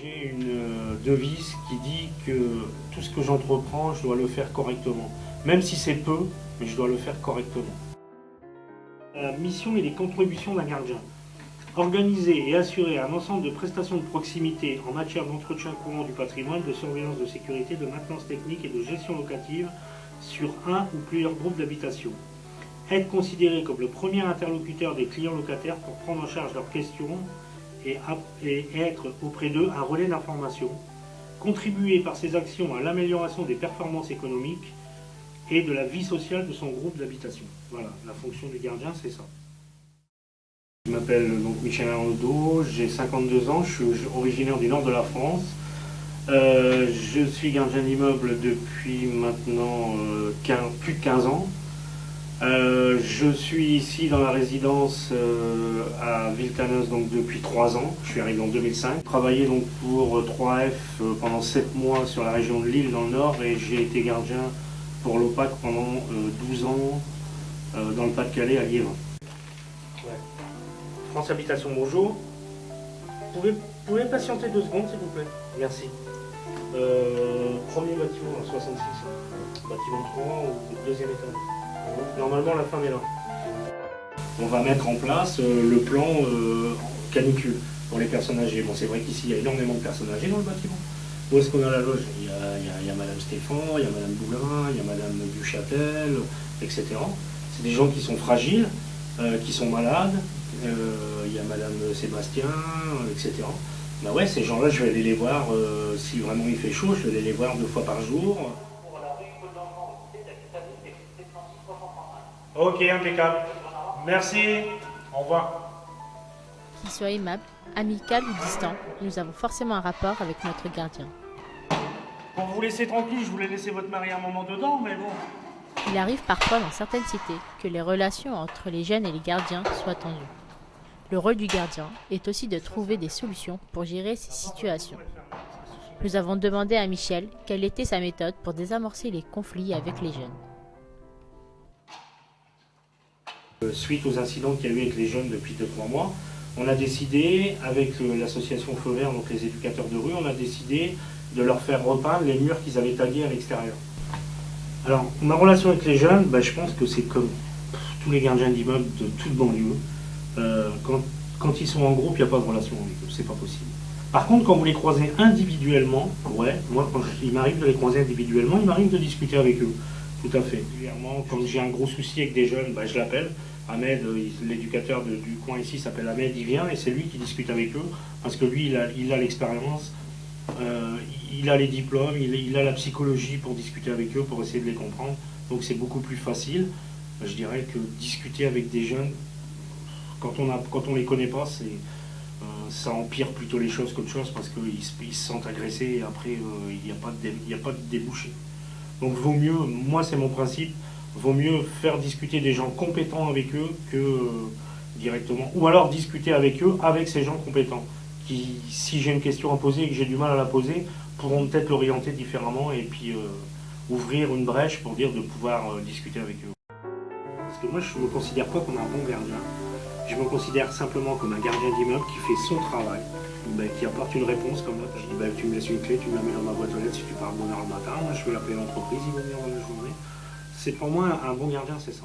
J'ai une devise qui dit que tout ce que j'entreprends, je dois le faire correctement. Même si c'est peu, mais je dois le faire correctement. La mission et les contributions d'un gardien. Organiser et assurer un ensemble de prestations de proximité en matière d'entretien courant du patrimoine, de surveillance de sécurité, de maintenance technique et de gestion locative sur un ou plusieurs groupes d'habitation. Être considéré comme le premier interlocuteur des clients locataires pour prendre en charge leurs questions et être auprès d'eux un relais d'information. Contribuer par ses actions à l'amélioration des performances économiques et de la vie sociale de son groupe d'habitation. Voilà, la fonction du gardien, c'est ça. Je m'appelle donc Michel Arnaudot, j'ai 52 ans, je suis originaire du nord de la France. Je suis gardien d'immeuble depuis maintenant plus de 15 ans. Je suis ici dans la résidence à Villetaneuse donc depuis 3 ans. Je suis arrivé en 2005. J'ai travaillé donc pour 3F pendant 7 mois sur la région de Lille dans le nord et j'ai été gardien pour l'OPAC pendant 12 ans dans le Pas-de-Calais à Liévin. Ouais. France Habitation, bonjour. Vous pouvez patienter 2 secondes s'il vous plaît? Merci. Premier bâtiment en 66. Bâtiment 3 ou 2e étage. Normalement, la femme est là. On va mettre en place le plan canicule pour les personnes âgées. Bon, c'est vrai qu'ici, il y a énormément de personnes âgées dans le bâtiment. Où est-ce qu'on a la loge? Il y a Madame Stéphane, il y a Madame Boulin, il y a Madame Duchâtel, etc. C'est des gens qui sont fragiles, qui sont malades. Il y a Madame Sébastien, etc. Ben ouais, ces gens-là, je vais aller les voir, si vraiment il fait chaud, je vais aller les voir 2 fois par jour. Ok, impeccable. Merci. Au revoir. Qu'il soit aimable, amical ou distant, nous avons forcément un rapport avec notre gardien. Pour vous laisser tranquille, je voulais laisser votre mari un moment dedans, mais bon. Il arrive parfois dans certaines cités que les relations entre les jeunes et les gardiens soient tendues. Le rôle du gardien est aussi de trouver des solutions pour gérer ces situations. Nous avons demandé à Michel quelle était sa méthode pour désamorcer les conflits avec les jeunes. Suite aux incidents qu'il y a eu avec les jeunes depuis 2-3 mois, on a décidé, avec l'association Feu Vert, donc les éducateurs de rue, on a décidé de leur faire repeindre les murs qu'ils avaient tagués à l'extérieur. Alors, ma relation avec les jeunes, je pense que c'est comme tous les gardiens d'immeubles de toute banlieue. Quand ils sont en groupe, il n'y a pas de relation avec eux, c'est pas possible. Par contre, quand vous les croisez individuellement, ouais, moi, quand il m'arrive de les croiser individuellement, il m'arrive de discuter avec eux. Tout à fait. Quand j'ai un gros souci avec des jeunes, je l'appelle. Ahmed, l'éducateur du coin ici s'appelle Ahmed, il vient et c'est lui qui discute avec eux parce que lui, il a l'expérience, il a les diplômes, il a la psychologie pour discuter avec eux, pour essayer de les comprendre. Donc c'est beaucoup plus facile, je dirais, que discuter avec des jeunes. Quand on les connaît pas, ça empire plutôt les choses qu'autre chose parce qu'ils se sentent agressés et après il n'y a pas de débouché. Donc vaut mieux, moi c'est mon principe, vaut mieux faire discuter des gens compétents avec eux que directement. Ou alors discuter avec eux, avec ces gens compétents, qui, si j'ai une question à poser et que j'ai du mal à la poser, pourront peut-être l'orienter différemment et puis ouvrir une brèche pour dire de pouvoir discuter avec eux. Parce que moi je ne me considère pas comme un bon gardien. Je me considère simplement comme un gardien d'immeuble qui fait son travail, qui apporte une réponse comme là. Je dis tu me laisses une clé, tu me la mets dans ma boîte aux lettres si tu pars à bonne heure le matin, moi je vais l'appeler l'entreprise, ils vont venir dans la journée. C'est pour moi un bon gardien, c'est ça.